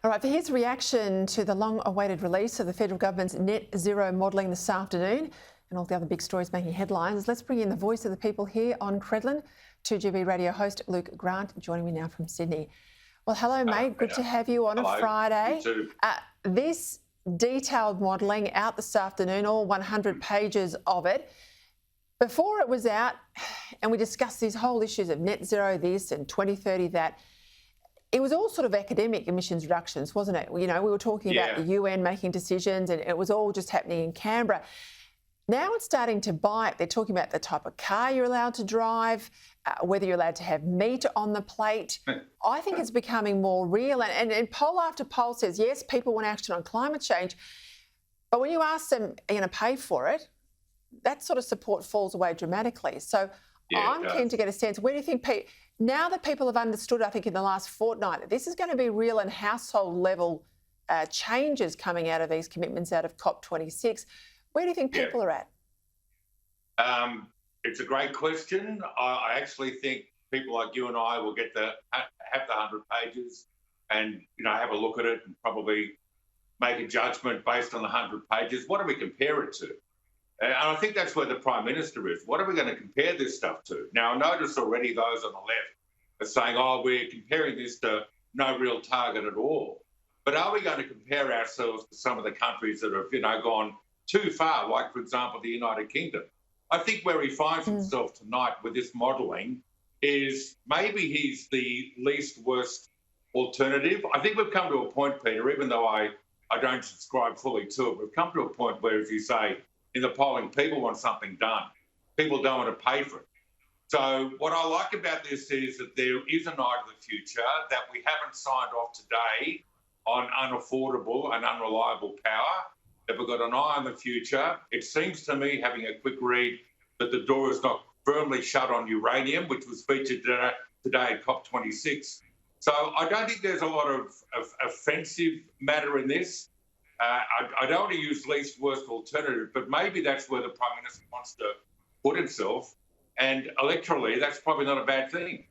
All right, here's a reaction to the long-awaited release of the federal government's net zero modelling this afternoon and all the other big stories making headlines. Let's bring in the voice of the people here on Credlin, 2GB radio host Luke Grant, joining me now from Sydney. Well, hello, mate. Good to have you on a Friday. You too. This detailed modelling out this afternoon, all 100 pages of it. Before it was out, and we discussed these whole issues of net zero this and 2030 that, it was all sort of academic emissions reductions, wasn't it? You know, we were talking about the UN making decisions and it was all just happening in Canberra. Now it's starting to bite. They're talking about the type of car you're allowed to drive, whether you're allowed to have meat on the plate. I think it's becoming more real. And poll after poll says, yes, people want action on climate change. But when you ask them, are you going to pay for it? That sort of support falls away dramatically. So I'm keen to get a sense, where do you think, now that people have understood, I think in the last fortnight, that this is going to be real and household level changes coming out of these commitments out of COP26, where do you think people are at? It's a great question. I actually think people like you and I will get to have the 100 pages and, have a look at it and probably make a judgment based on the 100 pages. What do we compare it to? And I think that's where the Prime Minister is. What are we going to compare this stuff to? Now, I notice already those on the left are saying, we're comparing this to no real target at all. But are we going to compare ourselves to some of the countries that have, gone too far, like, for example, the United Kingdom? I think where he finds himself tonight with this modelling is maybe he's the least worst alternative. I think we've come to a point, Peter, even though I don't subscribe fully to it, we've come to a point where, as you say, in the polling, people want something done. People don't want to pay for it. So what I like about this is that there is an eye to the future, that we haven't signed off today on unaffordable and unreliable power, that we've got an eye on the future. It seems to me, having a quick read, that the door is not firmly shut on uranium, which was featured today at COP26. So I don't think there's a lot of offensive matter in this. I don't want to use least worst alternative, but maybe that's where the Prime Minister wants to put himself. And electorally, that's probably not a bad thing.